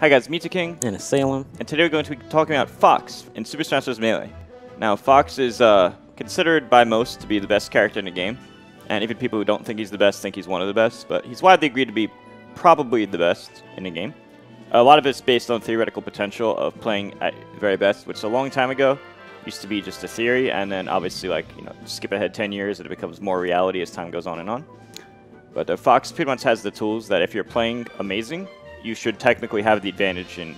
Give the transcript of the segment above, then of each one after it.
Hi guys, Mew2King And a Salem. and today we're going to be talking about Fox in Super Smash Bros. Melee. Now, Fox is considered by most to be the best character in the game, and even people who don't think he's the best think he's one of the best, but he's widely agreed to be probably the best in the game. A lot of it's based on theoretical potential of playing at the very best, which a long time ago used to be just a theory, and then obviously, like, you know, skip ahead 10 years and it becomes more reality as time goes on and on. But Fox pretty much has the tools that if you're playing amazing, you should technically have the advantage in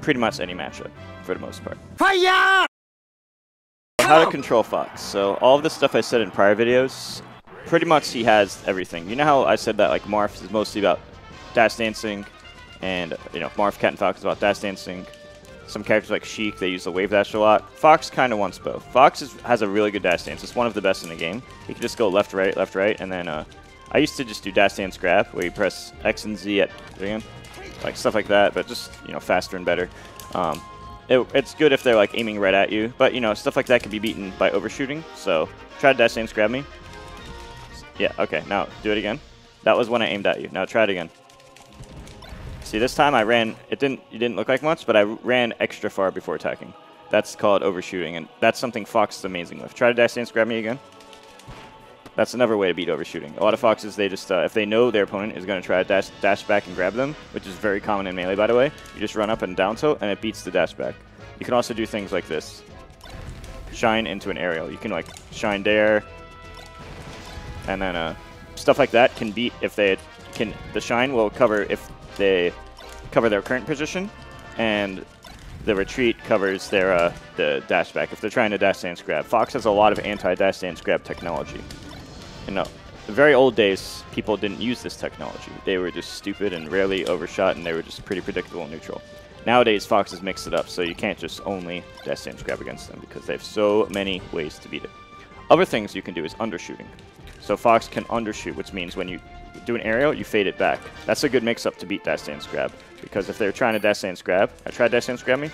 pretty much any matchup, for the most part. Fire! How to control Fox. So all of the stuff I said in prior videos, pretty much he has everything. You know how I said that like Marth is mostly about dash dancing, and you know Marth, Cat, and Fox is about dash dancing. Some characters like Sheik, they use the wave dash a lot. Fox kind of wants both. Fox has a really good dash dance. It's one of the best in the game. He can just go left, right, and then I used to just do dash dance grab, where you press X and Z at like stuff like that, but just, you know, faster and better. It's good if they're like aiming right at you, but you know, stuff like that can be beaten by overshooting. So try to dash dance grab me. Yeah, okay, now do it again. That was when I aimed at you. Now try it again. See, this time I ran, it didn't look like much, but I ran extra far before attacking. That's called overshooting, and that's something Fox is amazing with. Try to dash dance grab me again. That's another way to beat overshooting. A lot of Foxes, they just, if they know their opponent is going to try to dash back and grab them, which is very common in Melee, by the way, you just run up and down tilt, and it beats the dash back. You can also do things like this. Shine into an aerial. You can, like, shine there, and then stuff like that can beat if they can. The shine will cover if they cover their current position, and the retreat covers their the dash back if they're trying to dash dance grab. Fox has a lot of anti-dash dance grab technology. You know, the very old days, people didn't use this technology. They were just stupid and rarely overshot, and they were just pretty predictable and neutral. Nowadays, Foxes mix it up, so you can't just only dash dance grab against them because they have so many ways to beat it. Other things you can do is undershooting. So Fox can undershoot, which means when you do an aerial, you fade it back. That's a good mix-up to beat dash dance grab, because if they're trying to dash dance grab, I tried dash dance grab me.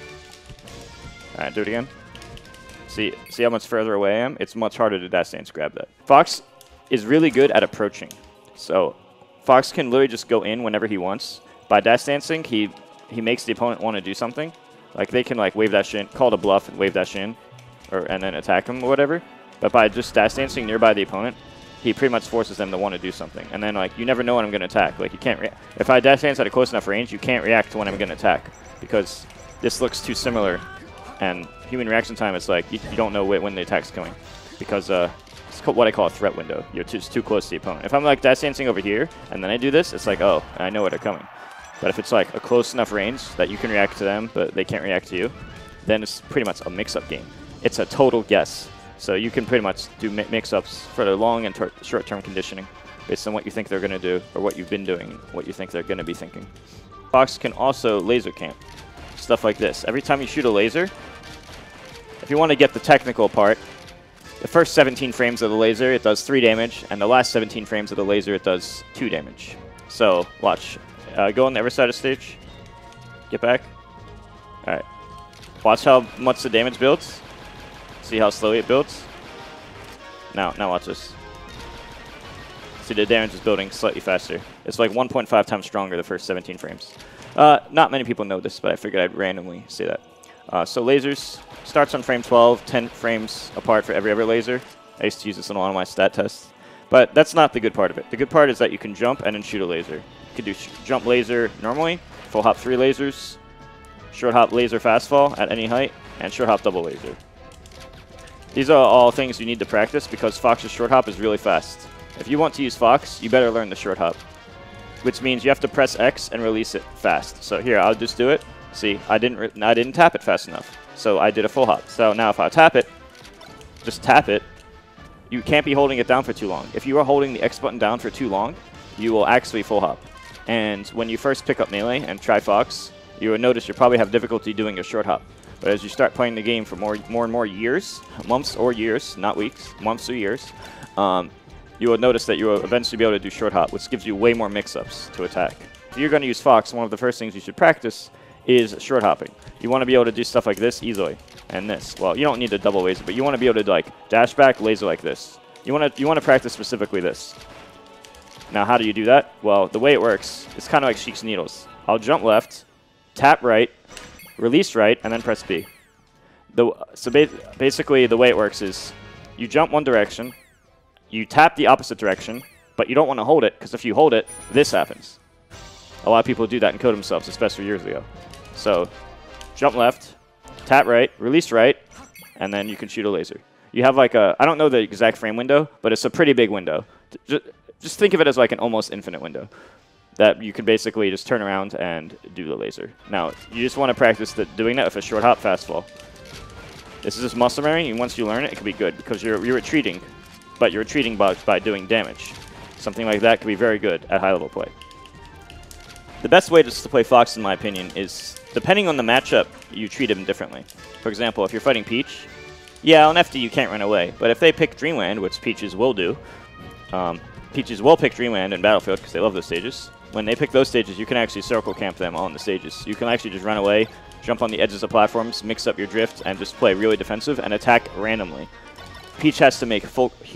All right, do it again. See how much further away I am? It's much harder to dash dance grab that. Fox is really good at approaching. So Fox can literally just go in whenever he wants. By dash dancing, he makes the opponent want to do something. Like they can like wave dash in, call it a bluff and wave dash in, and then attack him or whatever. But by just dash dancing nearby the opponent, he pretty much forces them to want to do something. And then like you never know when I'm going to attack. Like you can't if I dash dance at a close enough range, you can't react to when I'm going to attack because this looks too similar. And human reaction time is like you don't know when the attack's coming because it's what I call a threat window. You're just too close to the opponent. If I'm like dash dancing over here and then I do this, it's like, oh, I know where they're coming. But if it's like a close enough range that you can react to them, but they can't react to you, then it's pretty much a mix-up game. It's a total guess. So you can pretty much do mix-ups for the long and short-term conditioning based on what you think they're going to do or what you've been doing, what you think they're going to be thinking. Fox can also laser camp. Stuff like this. Every time you shoot a laser, if you want to get the technical part, the first 17 frames of the laser, it does 3 damage, and the last 17 frames of the laser, it does 2 damage. So, watch. Go on the other side of the stage. Get back. Alright. Watch how much the damage builds. See how slowly it builds. Now watch this. See, the damage is building slightly faster. It's like 1.5 times stronger the first 17 frames. Not many people know this, but I figured I'd randomly say that. So lasers starts on frame 12, 10 frames apart for every other laser. I used to use this in a lot of my stat tests. But that's not the good part of it. The good part is that you can jump and then shoot a laser. You can do jump laser normally, full hop 3 lasers, short hop laser fast fall at any height, and short hop double laser. These are all things you need to practice because Fox's short hop is really fast. If you want to use Fox, you better learn the short hop, which means you have to press X and release it fast. So here, I'll just do it. See, I didn't tap it fast enough, so I did a full hop. So now if I tap it, just tap it, you can't be holding it down for too long. If you are holding the X button down for too long, you will actually full hop. And when you first pick up Melee and try Fox, you will notice you probably have difficulty doing a short hop. But as you start playing the game for more and more years, months or years, not weeks, months or years, you will notice that you will eventually be able to do short hop, which gives you way more mix-ups to attack. If you're going to use Fox, one of the first things you should practice is short hopping. You want to be able to do stuff like this easily, and this. Well, you don't need to double laser, but you want to be able to like dash back, laser like this. You want to practice specifically this. Now, how do you do that? Well, the way it works, it's kind of like Sheik's Needles. I'll jump left, tap right, release right, and then press B. Basically, the way it works is you jump one direction, you tap the opposite direction, but you don't want to hold it, because if you hold it, this happens. A lot of people do that and kill themselves, especially years ago. So jump left, tap right, release right, and then you can shoot a laser. You have like a, I don't know the exact frame window, but it's a pretty big window. Just think of it as like an almost infinite window that you can basically just turn around and do the laser. Now, you just want to practice doing that with a short hop fast fall. This is just muscle memory, and once you learn it, it can be good because you're retreating, but you're retreating by doing damage. Something like that can be very good at high-level play. The best way just to play Fox, in my opinion, is depending on the matchup, you treat him differently. For example, if you're fighting Peach, yeah, on FD you can't run away, but if they pick Dreamland, which Peaches will do, Peaches will pick Dreamland and Battlefield because they love those stages. When they pick those stages, you can actually circle camp them on the stages. You can actually just run away, jump on the edges of platforms, mix up your drift, and just play really defensive and attack randomly. Peach has to make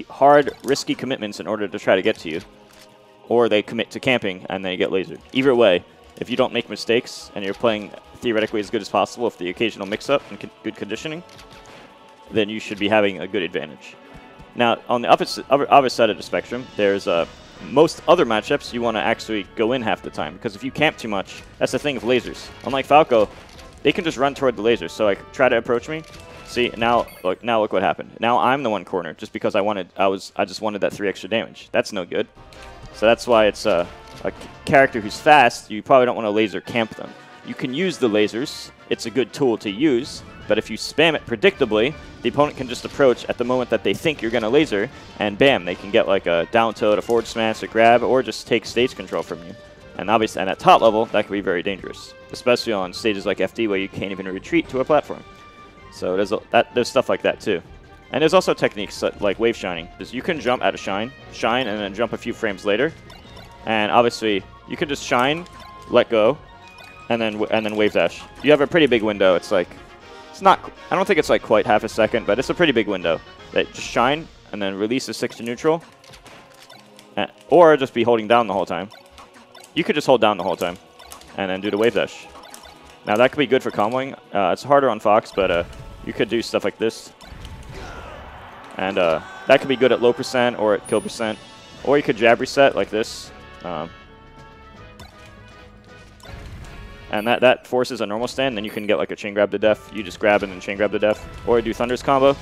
hard, risky commitments in order to try to get to you, or they commit to camping and they get lasered. Either way, if you don't make mistakes and you're playing theoretically as good as possible with the occasional mix-up and good conditioning, then you should be having a good advantage. Now, on the other side of the spectrum, there's most other matchups you want to actually go in half the time, because if you camp too much, that's the thing with lasers. Unlike Falco, they can just run toward the lasers. So like, try to approach me. See, now look what happened. Now I'm the one cornered just because I just wanted that 3 extra damage. That's no good. So that's why it's a character who's fast. You probably don't want to laser camp them. You can use the lasers. It's a good tool to use. But if you spam it predictably, the opponent can just approach at the moment that they think you're going to laser, and bam, they can get like a down tilt, a forward smash, a grab, or just take stage control from you. And obviously, at top level, that can be very dangerous, especially on stages like FD where you can't even retreat to a platform. So there's stuff like that too. And there's also techniques like wave shining. You can jump at a shine, and then jump a few frames later. And obviously, you can just shine, let go, and then wave dash. You have a pretty big window. It's like, I don't think it's like quite half a second, but it's a pretty big window. That just shine, and then release the 6 to neutral. Or just be holding down the whole time. You could just hold down the whole time, and then do the wave dash. Now that could be good for comboing. It's harder on Fox, but you could do stuff like this. And that could be good at low percent or at kill percent. Or you could jab reset like this. And that forces a normal stand, then you can get like a chain grab to death. You just grab and then chain grab to death. Or do Thunder's combo.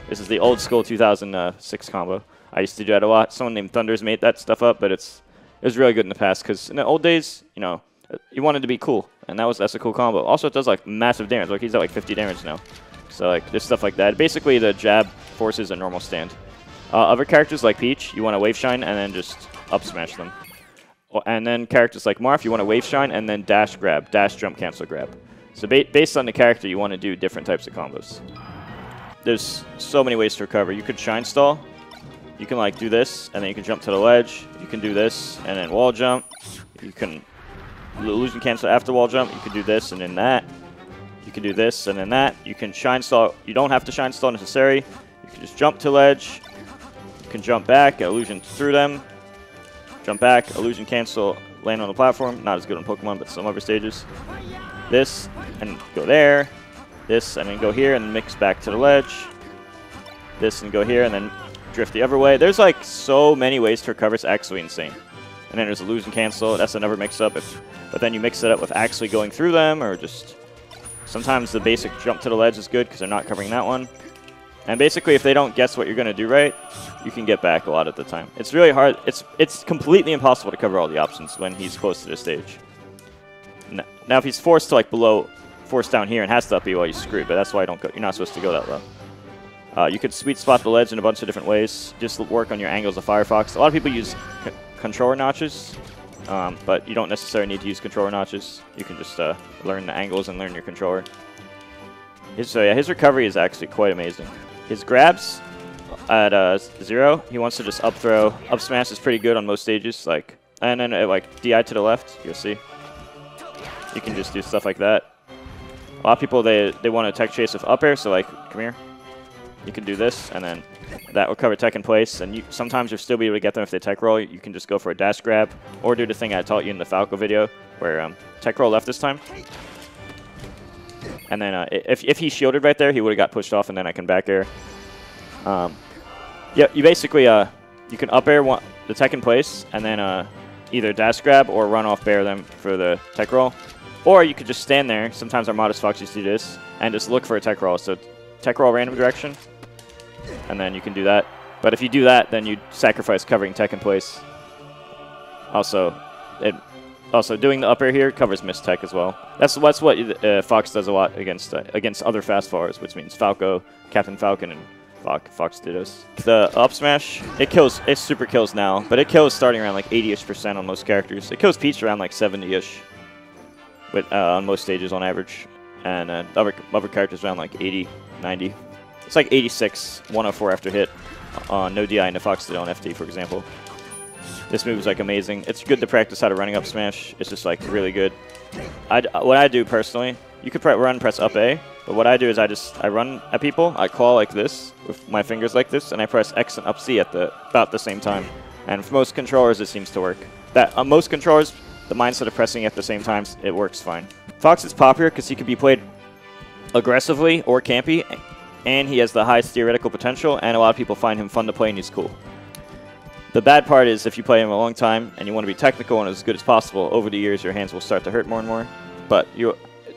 This is the old school 2006 combo. I used to do that a lot. Someone named Thunders made that stuff up, but it was really good in the past because in the old days, you know, you wanted to be cool, and that's a cool combo. Also, it does like massive damage. Like he's at like 50 damage now. So like just stuff like that. Basically, the jab forces a normal stand. Other characters like Peach, you want to wave shine and then just up smash them. And then characters like Marth, you want to wave shine and then dash grab, dash jump cancel grab. So based on the character, you want to do different types of combos. There's so many ways to recover. You could shine stall. You can like do this, and then you can jump to the ledge. You can do this, and then wall jump. You can illusion cancel after wall jump. You can do this, and then that. You can do this, and then that. You can shine stall. You don't have to shine stall necessary. You can just jump to ledge. You can jump back, illusion through them. Jump back, illusion cancel, land on the platform. Not as good on Pokemon, but some other stages. This, and go there. This, and then go here, and then mix back to the ledge. This, and go here, and then drift the other way. There's like so many ways to recover. It's actually insane. And then there's illusion cancel. That's another mix-up. But then you mix it up with actually going through them, or just sometimes the basic jump to the ledge is good because they're not covering that one. And basically, if they don't guess what you're going to do right, you can get back a lot of the time. It's really hard. It's completely impossible to cover all the options when he's close to the stage. Now, if he's forced to like forced down here and has to up B, well, you're screwed. But that's why you're not supposed to go that low. You could sweet spot the ledge in a bunch of different ways. Just work on your angles of Firefox. A lot of people use controller notches, but you don't necessarily need to use controller notches. You can just learn the angles and learn your controller. So yeah, his recovery is actually quite amazing. His grabs at 0, he wants to just up throw. Up smash is pretty good on most stages. And then like DI to the left, you'll see. You can just do stuff like that. A lot of people, they want to tech chase with up air, so like, come here. You can do this, and then that will cover tech in place. And sometimes you'll still be able to get them if they tech roll. You can just go for a dash grab, or do the thing I taught you in the Falco video, where tech roll left this time. And then if he shielded right there, he would have got pushed off, and then I can back air. Yeah, you basically you can up air the tech in place, and then either dash grab or run off bear them for the tech roll. Or you could just stand there. Sometimes our modest Fox used to do this, and just look for a tech roll. So tech roll random direction, and then you can do that. But if you do that, then you sacrifice covering tech in place. Also, doing the up air here covers missed tech as well. That's what Fox does a lot against other fast fallers, which means Falco, Captain Falcon, and Fox Dittos. The up smash, it super kills now, but it kills starting around like 80-ish% on most characters. It kills Peach around like 70-ish, on most stages on average, and other characters around like 80, 90. It's like 86, 104 after hit on no DI into Fox Ditto on FD, for example. This move is like amazing. It's good to practice how to running up smash. It's just like really good. What I do personally, you could press up A, but what I do is I run at people. I claw like this with my fingers like this, and I press X and up C at about the same time. And for most controllers, it seems to work. On most controllers, the mindset of pressing at the same time, it works fine. Fox is popular because he can be played aggressively or campy, and he has the highest theoretical potential, and a lot of people find him fun to play, and he's cool. The bad part is if you play him a long time and you want to be technical and as good as possible, over the years your hands will start to hurt more and more. But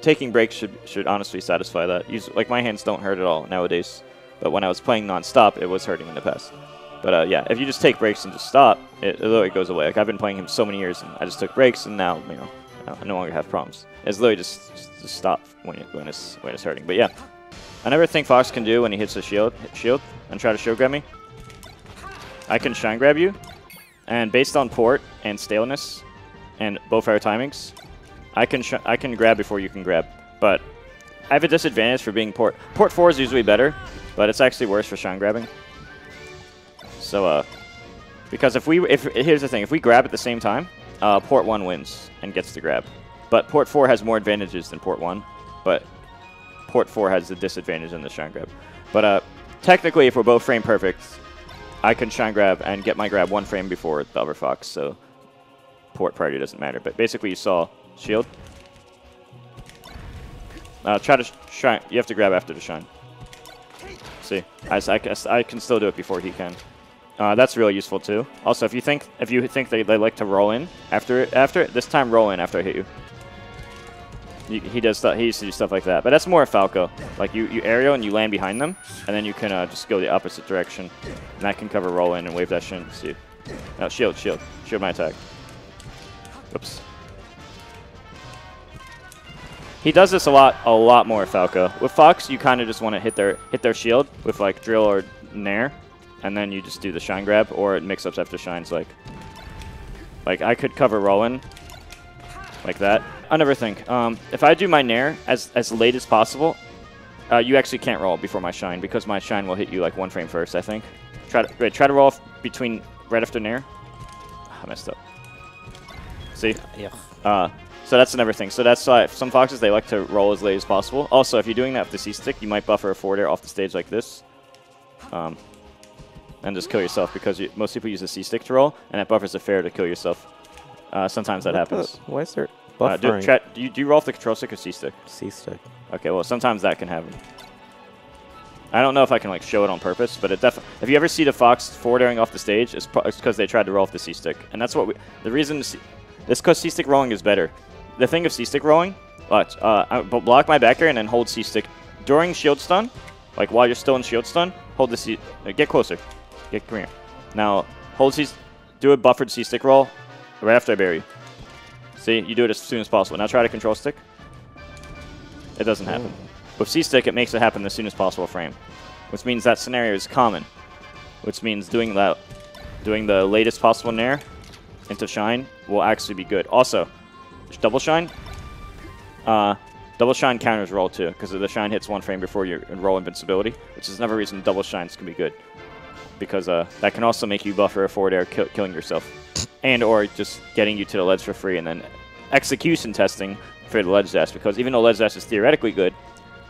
taking breaks should honestly satisfy that. Like my hands don't hurt at all nowadays, but when I was playing non-stop, it was hurting in the past. But yeah, if you just take breaks and just stop, it literally goes away. Like I've been playing him so many years, and I just took breaks, and now I no longer have problems. It's literally just stop when it's hurting. But yeah, another thing Fox can do when he hits a shield and try to shield grab me. I can shine grab you, and based on port and staleness and both our timings, I can grab before you can grab. But I have a disadvantage for being port. Port 4 is usually better, but it's actually worse for shine grabbing. So because here's the thing, if we grab at the same time, port 1 wins and gets the grab. But port 4 has more advantages than port 1, but port 4 has the disadvantage in the shine grab. But technically, if we're both frame perfect, I can shine grab and get my grab 1 frame before the other Fox, so port priority doesn't matter. But basically, you saw shield. Try to shine. You have to grab after the shine. See, I can still do it before he can. That's really useful too. Also, if you think they like to roll in after it, this time roll in after I hit you. He used to do stuff like that, but that's more a Falco. Like you aerial and you land behind them, and then you can just go the opposite direction, and that can cover roll in and wave that shin. See, no, shield my attack. Oops. He does this a lot more Falco. With Fox, you kind of just want to hit their shield with like drill or nair, and then you just do the shine grab, or it mix-ups after shines. Like I could cover roll in like that. Another thing, if I do my nair as late as possible, you actually can't roll before my shine, because my shine will hit you like 1 frame first, I think. Try to roll off right after nair. I messed up. See? Yeah. So that's another thing. So that's some Foxes, they like to roll as late as possible. Also, if you're doing that with the C-stick, you might buffer a forward air off the stage like this. And just kill yourself, because most people use the C-stick to roll, and that buffers a fair to kill yourself. Sometimes that happens. Why is there... Do you roll off the control stick or C-stick? C-stick. Okay, well, sometimes that can happen. I don't know if I can like show it on purpose, but if you ever see the Fox forward airing off the stage, it's because they tried to roll off the C-stick. And that's the reason it's because C-stick rolling is better. The thing of C-stick rolling, block my back air and then hold C-stick during shield stun, like while you're still in shield stun, hold the C, get closer. Come here. Now, do a buffered C-stick roll right after I bury you. See, you do it as soon as possible. Now try to control stick. It doesn't happen. With C-stick, it makes it happen as soon as possible frame, which means that scenario is common, which means doing the latest possible nair into shine will actually be good. Also, double shine counters roll too, because the shine hits 1 frame before you roll invincibility, which is another reason double shines can be good, because that can also make you buffer a forward air killing yourself, and or just getting you to the ledge for free, and then execution testing for the ledge dash, because even though ledge dash is theoretically good,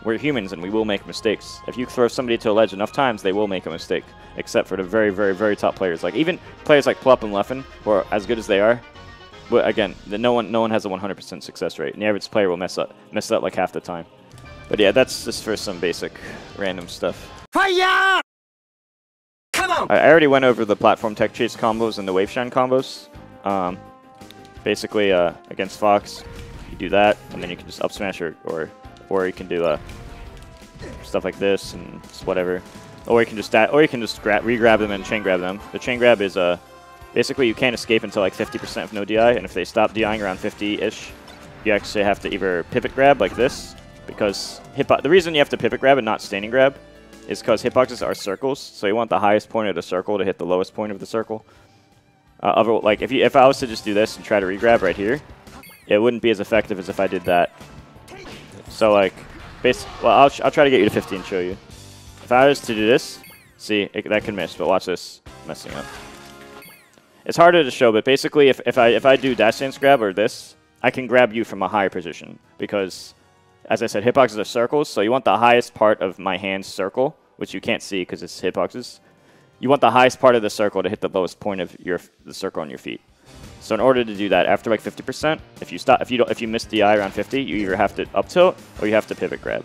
we're humans and we will make mistakes. If you throw somebody to a ledge enough times, they will make a mistake, except for the very, very, very top players. Like even players like Plup and Leffen, who are as good as they are, but again, no one has a 100% success rate, and the average player will mess up like half the time. But yeah, that's just for some basic random stuff. Fire! Come on! I already went over the platform tech chase combos and the wave shine combos. Basically, against Fox, you do that, and then you can just up smash or you can do stuff like this and just whatever. Or you can just re-grab them and chain grab them. The chain grab is basically you can't escape until like 50% of no DI, and if they stop DIing around 50-ish, you actually have to either pivot grab like this, because the reason you have to pivot grab and not standing grab is because hitboxes are circles, so you want the highest point of the circle to hit the lowest point of the circle. Like if I was to just do this and try to re-grab right here, it wouldn't be as effective as if I did that. So like, I'll try to get you to 50 and show you. If I was to do this, see, that can miss, but watch this messing up. It's harder to show, but basically if I do dash dance grab or this, I can grab you from a higher position because, as I said, hitboxes are circles, so you want the highest part of my hand's circle, which you can't see because it's hitboxes. You want the highest part of the circle to hit the lowest point of the circle on your feet. So in order to do that, after like 50%, if you miss DI around 50, you either have to up tilt or you have to pivot grab.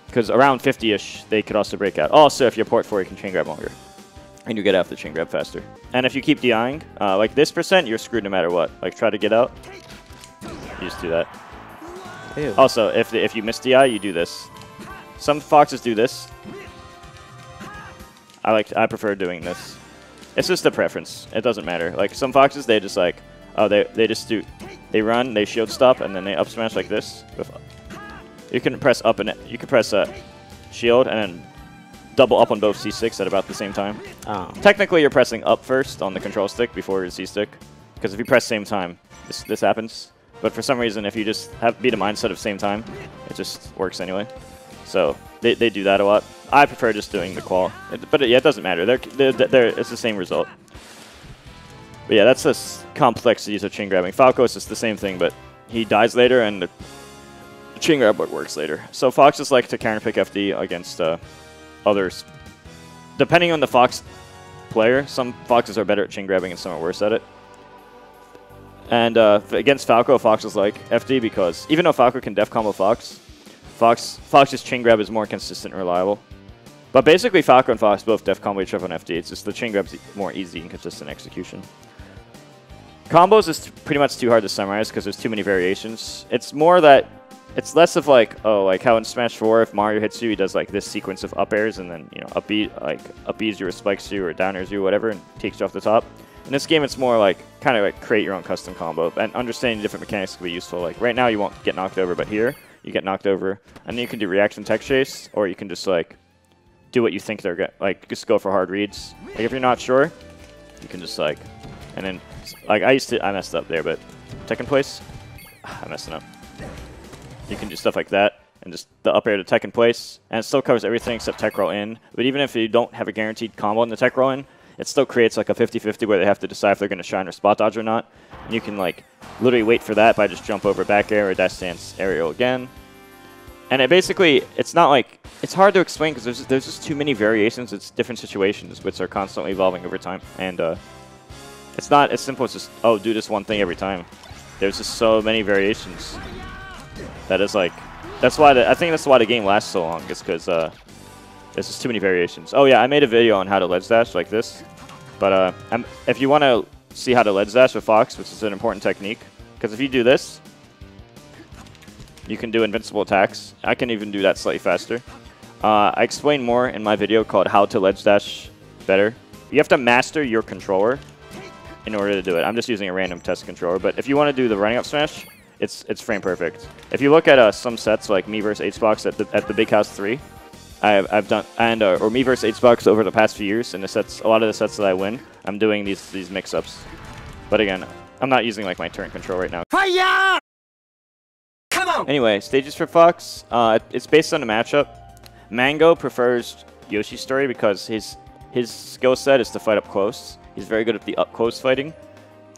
Because around 50-ish, they could also break out. Also, if you're port 4, you can chain grab longer, and you get out the chain grab faster. And if you keep DIing, like this %, you're screwed no matter what. Like try to get out, you just do that. Ew. Also, if you miss DI, you do this. Some Foxes do this. I prefer doing this. It's just a preference. It doesn't matter. Like some Foxes, they just like, oh, they run, they shield stop, and then they up smash like this. You can press up and you can press shield and then double up on both C6 at about the same time. Oh. Technically, you're pressing up first on the control stick before your C stick, because if you press same time, this happens. But for some reason, if you just be the mindset of same time, it just works anyway. So they do that a lot. I prefer just doing the qual, but yeah, it doesn't matter. It's the same result. But yeah, that's the complexities of chain grabbing. Falco is just the same thing, but he dies later and the chain grab works later. So Foxes like to counterpick FD against others. Depending on the Fox player, some Foxes are better at chain grabbing and some are worse at it. And against Falco, Foxes like FD because even though Falco can def combo Fox's chain grab is more consistent and reliable. But basically, Falco and Fox both def combo each other on FD. It's just the chain grab's more easy and consistent execution. Combos is pretty much too hard to summarize because there's too many variations. It's more that it's less of like, oh, like how in Smash 4, if Mario hits you, he does like this sequence of up airs and then, you know, up Bs you or spikes you or down airs you or whatever and takes you off the top. In this game, it's more like kind of like create your own custom combo, and understanding different mechanics can be useful. Like right now, you won't get knocked over, but here you get knocked over, and then you can do reaction tech chase, or you can just like do what you think they're going, like just go for hard reads. Like if you're not sure, you can just like, and then like I messed up there, but second place, I messed it up. You can do stuff like that, and just the up air to tech in place, and it still covers everything except tech roll in. But even if you don't have a guaranteed combo in the tech roll in, it still creates like a 50-50 where they have to decide if they're going to shine or spot dodge or not. And you can like literally wait for that by just jump over back air or dash dance aerial again. And it basically, it's not like, it's hard to explain because there's just too many variations. It's different situations which are constantly evolving over time. And it's not as simple as just, oh, do this one thing every time. There's just so many variations. That is like, I think that's why the game lasts so long, is because there's just too many variations. Oh yeah, I made a video on how to ledge dash like this. But if you want to see how to ledge dash with Fox, which is an important technique, because if you do this, you can do invincible attacks. I can even do that slightly faster. I explain more in my video called How to Ledge Dash Better. You have to master your controller in order to do it. I'm just using a random test controller, but if you want to do the running up smash, it's frame perfect. If you look at some sets like me versus HBox at the Big House 3, I've done, and or me versus HBox over the past few years, and a lot of the sets that I win, I'm doing these mix-ups. But again, I'm not using like my turn control right now. Fire! Come on! Anyway, stages for Fox. It's based on the matchup. Mango prefers Yoshi's story because his skill set is to fight up close. He's very good at the up close fighting,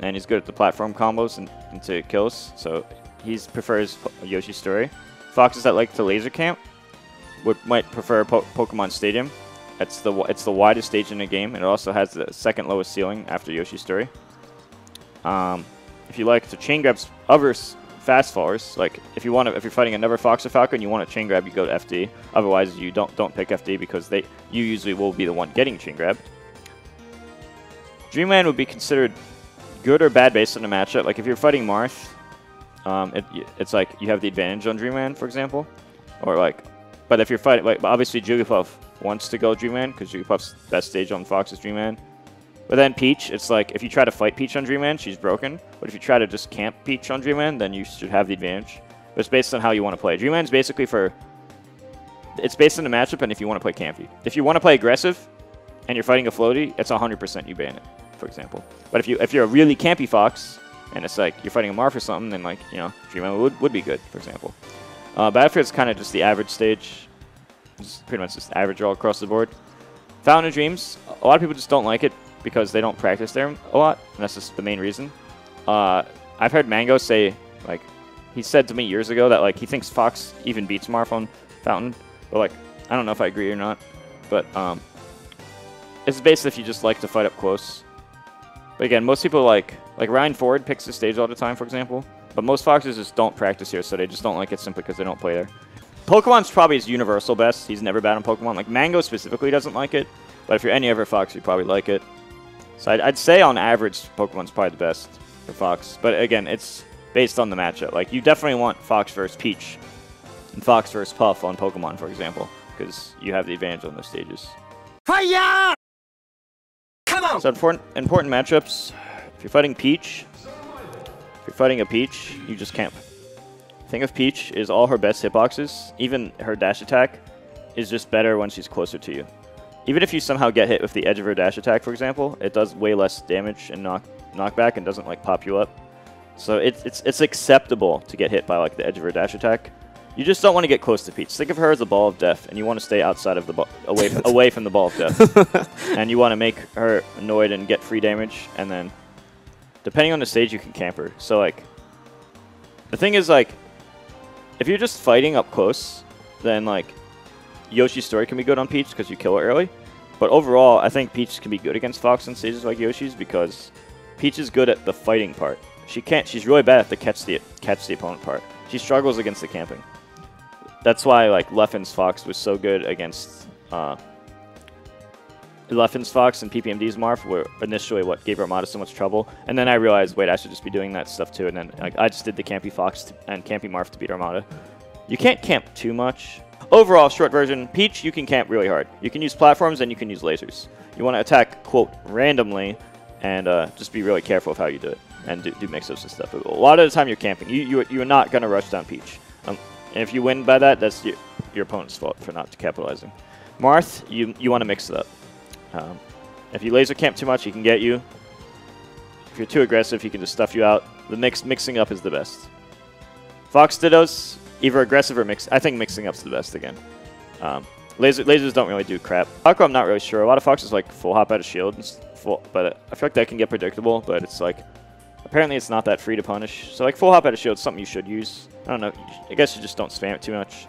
and he's good at the platform combos and into kills. So he prefers Yoshi's story. Foxes that like to laser camp might prefer Pokemon Stadium. It's the widest stage in the game, and it also has the second lowest ceiling after Yoshi's story. If you like to chain grab other fast fallers. Like if you're fighting another Fox or Falcon, you want a chain grab, you go to FD. Otherwise, you don't pick FD because you usually will be the one getting chain grabbed. Dreamland would be considered good or bad based on the matchup. Like if you're fighting Marth, it's like you have the advantage on Dreamland, for example, or like. But if you're fighting, like obviously Jigglypuff wants to go Dreamland because Jigglypuff's best stage on Fox is Dreamland. But then Peach, it's like if you try to fight Peach on Dreamland, she's broken. But if you try to just camp Peach on Dreamland, then you should have the advantage. But it's based on how you want to play. Dreamland's basically it's based on the matchup and if you want to play campy. If you want to play aggressive and you're fighting a floaty, it's 100% you ban it, for example. But if you're a really campy Fox and it's like you're fighting a Marth or something, then like, you know, Dreamland would be good, for example. Battlefield's kind of just the average stage. It's pretty much just average all across the board. Fountain of Dreams, a lot of people just don't like it because they don't practice there a lot, and that's just the main reason. I've heard Mango say, like, he said to me years ago that, like, he thinks Fox even beats Marth on Fountain, but, like, I don't know if I agree or not, but, it's basically if you just like to fight up close. But again, most people like Ryan Ford picks the stage all the time, for example. But most Foxes just don't practice here, so they just don't like it simply because they don't play there. Pokemon's probably his universal best. He's never bad on Pokemon. Like, Mango specifically doesn't like it. But if you're any other Fox, you probably like it. So I'd say on average, Pokemon's probably the best for Fox. But again, it's based on the matchup. Like, you definitely want Fox versus Peach and Fox versus Puff on Pokemon, for example. Because you have the advantage on those stages. Fire! Come on! So important matchups. If you're fighting Peach... If you're fighting a Peach, you just camp. The thing of Peach is all her best hitboxes, even her dash attack, is just better when she's closer to you. Even if you somehow get hit with the edge of her dash attack, for example, it does way less damage and knockback and doesn't like pop you up. So it's acceptable to get hit by like the edge of her dash attack. You just don't want to get close to Peach. Think of her as a ball of death, and you want to stay outside of the away from the ball of death. And you want to make her annoyed and get free damage, and then depending on the stage, you can camp her. So, like, the thing is, like, if you're just fighting up close, then, like, Yoshi's story can be good on Peach because you kill her early. But overall, I think Peach can be good against Fox on stages like Yoshi's because Peach is good at the fighting part. She's really bad at the catch the opponent part. She struggles against the camping. That's why, like, Leffen's Fox was so good against... Leffen's Fox and PPMD's Marth were initially what gave Armada so much trouble. And then I realized, wait, I should just be doing that stuff too. And then like, I just did the Campy Fox and Campy Marth to beat Armada. You can't camp too much. Overall, short version, Peach, you can camp really hard. You can use platforms and you can use lasers. You want to attack, quote, randomly, and just be really careful of how you do it. And do mix-ups and stuff. A lot of the time you're camping. You're not going to rush down Peach. And if you win by that, that's your opponent's fault for not capitalizing. Marth, you want to mix it up. If you laser camp too much, he can get you. If you're too aggressive, he can just stuff you out. The mixing up is the best. Fox Dittos, either aggressive or mix. I think mixing up's the best again. Lasers don't really do crap. Aqua, I'm not really sure. A lot of Foxes like full hop out of shield, but I feel like that can get predictable. But it's like apparently it's not that free to punish. So like full hop out of shield is something you should use. I don't know. I guess you just don't spam it too much.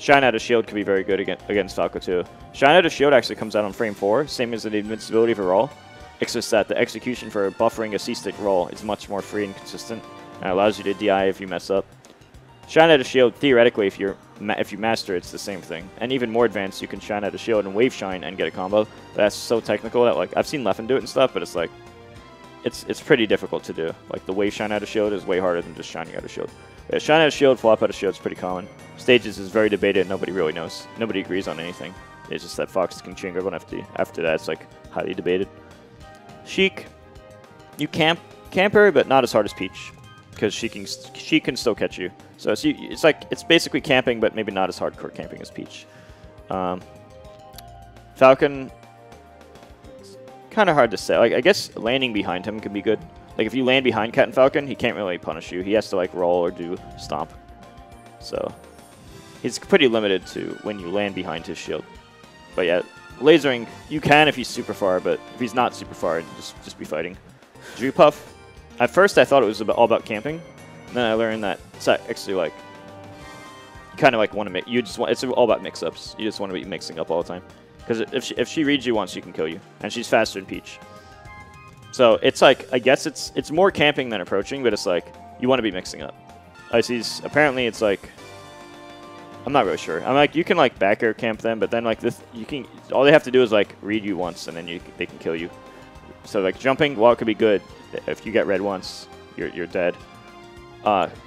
Shine out of shield could be very good against Falco too. Shine out of shield actually comes out on frame 4, same as the invincibility for roll. It's just that the execution for buffering a C-stick roll is much more free and consistent, and allows you to DI if you mess up. Shine out of shield, theoretically, if you master it's the same thing. And even more advanced, you can shine out of shield and wave shine and get a combo. But that's so technical that like I've seen Leffen do it and stuff, but it's like it's pretty difficult to do. Like the wave shine out of shield is way harder than just shining out of shield. Yeah, shine out of shield, flop out of shield is pretty common. Stages is very debated and nobody really knows. Nobody agrees on anything. It's just that Fox can chain grab on FD. After that, it's like highly debated. Sheik, you camp her, but not as hard as Peach, because she can still catch you. So it's basically camping, but maybe not as hardcore camping as Peach. Falcon, it's kind of hard to say. Like I guess landing behind him can be good. Like if you land behind Cat and Falcon, he can't really punish you. He has to like roll or do stomp. So he's pretty limited to when you land behind his shield. But yeah, lasering you can if he's super far, but if he's not super far, just be fighting. Jigglypuff. At first I thought it was all about camping, and then I learned that it's actually like you kind of like want to make it's all about mix-ups. You just want to be mixing up all the time because if she reads you once, she can kill you, and she's faster than Peach. So it's like I guess it's more camping than approaching, but it's like you want to be mixing up. Icy's, apparently it's like, I'm not really sure. I'm like, you can like back air camp them, but then like this, you can, all they have to do is like read you once and then they can kill you. So like jumping, while it could be good, if you get read once, you're dead.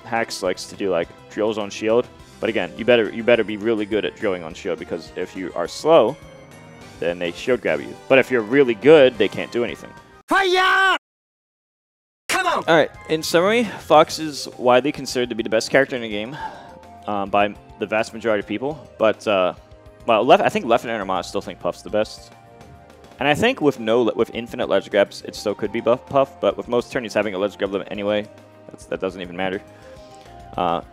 Hax likes to do like drills on shield, but again, you better be really good at drilling on shield, because if you are slow, then they shield grab you. But if you're really good, they can't do anything. Fire! Come on! Alright, in summary, Fox is widely considered to be the best character in the game by the vast majority of people. But, well, I think Left and Armada still think Puff's the best. And I think with infinite ledge grabs, it still could be Puff, but with most tourneys having a ledge grab limit anyway, that doesn't even matter.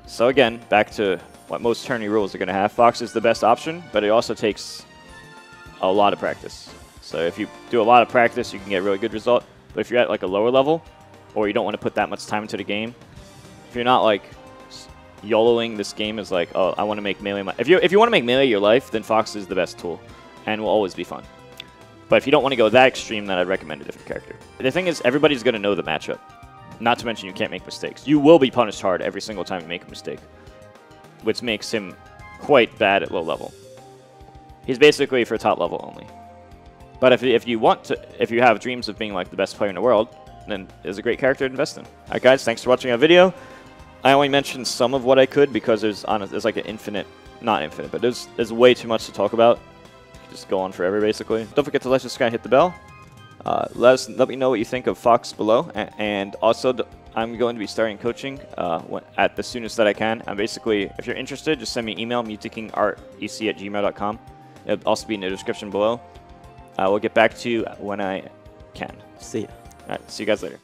So again, back to what most tourney rules are going to have. Fox is the best option, but it also takes a lot of practice. So if you do a lot of practice, you can get a really good result. But if you're at like a lower level, or you don't want to put that much time into the game, if you're not like YOLOing this game as like, oh, I want to make melee if you want to make melee your life, then Fox is the best tool and will always be fun. But if you don't want to go that extreme, then I'd recommend a different character. The thing is, everybody's going to know the matchup. Not to mention you can't make mistakes. You will be punished hard every single time you make a mistake, which makes him quite bad at low level. He's basically for top level only. But if you have dreams of being like the best player in the world, then it's a great character to invest in. Alright guys, thanks for watching our video. I only mentioned some of what I could because there's like an not infinite, but there's way too much to talk about. Just go on forever basically. Don't forget to like, subscribe, hit the bell. Let me know what you think of Fox below, and also I'm going to be starting coaching at the soonest that I can. Basically, if you're interested, just send me an email, Mew2KingREC@gmail.com. It'll also be in the description below. We'll get back to you when I can. See ya. Alright, see you guys later.